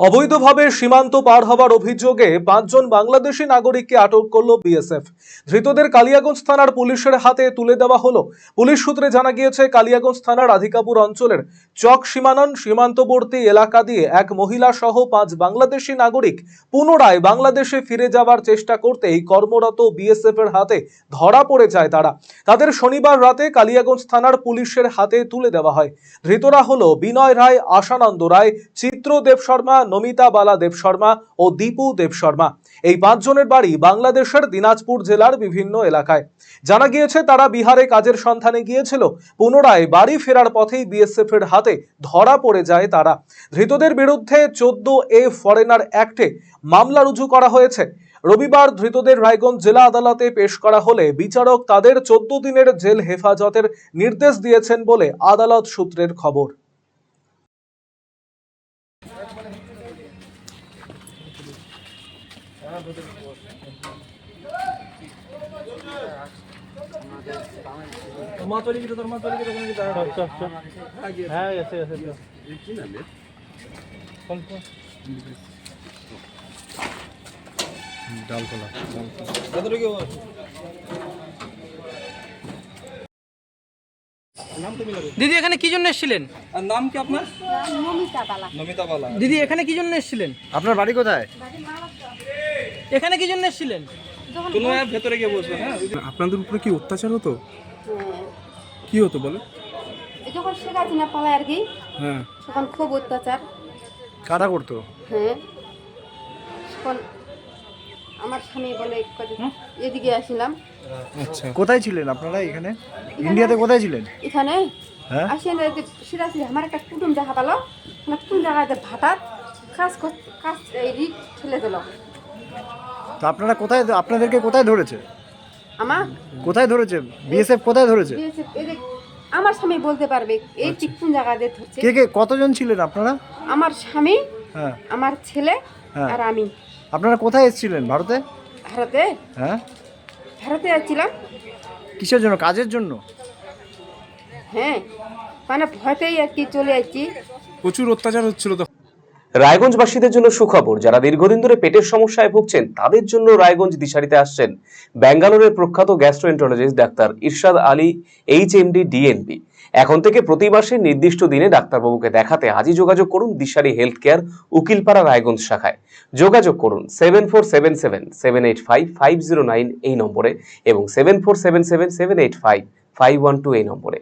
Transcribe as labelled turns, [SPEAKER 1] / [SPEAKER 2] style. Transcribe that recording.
[SPEAKER 1] অবৈধভাবে সীমান্ত পার হওয়ার অভিযোগে 5 জন বাংলাদেশি নাগরিককে আটক করলো বিএসএফ। ধৃতদের কালিয়াগঞ্জ থানার পুলিশের হাতে তুলে দেওয়া হলো। পুলিশ সূত্রে জানা গিয়েছে, কালিয়াগঞ্জ থানার রাধিকাপুর অঞ্চলের চক সীমানন সীমান্তবর্তী এলাকা দিয়ে এক মহিলা সহ 5 বাংলাদেশি নাগরিক পুনরায় বাংলাদেশে ফিরে যাওয়ার চেষ্টা করতেই কর্মরত বিএসএফ এর হাতে ধরা পড়ে যায় তারা। তাদের শনিবার রাতে কালিয়াগঞ্জ থানার পুলিশের হাতে তুলে দেওয়া হয়। ধৃতরা হলো বিনয় রায়, আশানন্দ রায়, চিত্র দেব শর্মা, নমিতা বালা দেব শর্মা ও দীপু দেব শর্মা। এই 5 জনের বাড়ি বাংলাদেশের দিনাজপুর জেলার বিভিন্ন এলাকায়। জানা গিয়েছে, তারা বিহারে কাজের সন্ধানে গিয়েছিল। পুনরায় বাড়ি ফেরার পথেই বিএসএফ এর হাতে ধরা পড়ে যায় তারা। ধৃতদের বিরুদ্ধে 14A ফরেনার অ্যাক্টে মামলা রুজু করা হয়েছে। রবিবার ধৃতদের রায়গঞ্জ জেলা আদালতে পেশ করা হলে বিচারক তাদের 14 দিনের জেল হেফাজতের নির্দেশ দিয়েছেন বলে আদালত সূত্রের খবর।
[SPEAKER 2] দিদি এখানে কি জন্য এসেছিলেন?
[SPEAKER 3] আর নাম কি আপনার?
[SPEAKER 4] নমিতা বালা।
[SPEAKER 3] নমিতা বালা।
[SPEAKER 2] দিদি এখানে কি জন্য এসেছিলেন?
[SPEAKER 5] আপনার বাড়ি কোথায়?
[SPEAKER 2] এখানে কি জন্য এসেছিলেন?
[SPEAKER 3] কোনো ভেতরে গিয়ে বসবেন। হ্যাঁ,
[SPEAKER 6] আপনাদের উপরে কি অত্যাচার হতো? কি হতো বলে?
[SPEAKER 4] যখন শেখ হাসিনা পালায় আর কি,
[SPEAKER 6] হ্যাঁ,
[SPEAKER 4] তখন খুব অত্যাচার।
[SPEAKER 5] কারা করতো?
[SPEAKER 4] হ্যাঁ, তখন আমার স্বামী বলে এদিকে আসিলাম।
[SPEAKER 6] আচ্ছা।
[SPEAKER 5] কোথায় ছিলেন আপনারা? এখানে ইন্ডিয়াতে কোথায় ছিলেন?
[SPEAKER 4] এখানে
[SPEAKER 5] হ্যাঁ,
[SPEAKER 4] আসেন সিরাজি আমার একটা কুটুম দেখা পেলো, কুটুম জায়গাতে ভাতার কাজ কাজ এই রিক ঠেলে দিল।
[SPEAKER 5] তো আপনারা কোথায়, আপনাদেরকে কোথায় ধরেছে?
[SPEAKER 4] আমার
[SPEAKER 5] কোথায় ধরেছে? বিএসএফ কোথায় ধরেছে?
[SPEAKER 4] আমার স্বামী বলতে পারবে এই কোন জায়গাতে ধরছে।
[SPEAKER 5] কে কে কতজন ছিলেন আপনারা?
[SPEAKER 4] আমার স্বামী,
[SPEAKER 5] হ্যাঁ,
[SPEAKER 4] আমার ছেলে
[SPEAKER 5] হ্যাঁ।
[SPEAKER 4] আর আমি।
[SPEAKER 5] আপনারা কোথায় এসেছিলেন? ভারতে?
[SPEAKER 4] ভারতে
[SPEAKER 5] হ্যাঁ,
[SPEAKER 4] ভারতে যাচ্ছিলাম।
[SPEAKER 5] কিসের জন্য? কাজের জন্য?
[SPEAKER 4] হ্যাঁ, মানে ভয়তেই আর কি চলে যাচ্ছি।
[SPEAKER 6] প্রচুর অত্যাচার হচ্ছিল তো।
[SPEAKER 7] রায়গঞ্জবাসীদের জন্য সুখবর, যারা দীর্ঘদিন ধরে পেটের সমস্যায় ভুগছেন তাদের জন্য রায়গঞ্জ দিশারিতে আসছেন ব্যাঙ্গালোরের প্রখ্যাত গ্যাস্ট্রোএন্টারোলজিস্ট ডাক্তার ইরশাদ আলী, HMD, DNB। এখন থেকে প্রতি মাসে নির্দিষ্ট দিনে ডাক্তারবাবুকে দেখাতে আজই যোগাযোগ করুন দিশারি হেলথ কেয়ার, উকিলপাড়া, রায়গঞ্জ শাখায়। যোগাযোগ করুন 7477785509 এই নম্বরে এবং 7477785512 এই নম্বরে।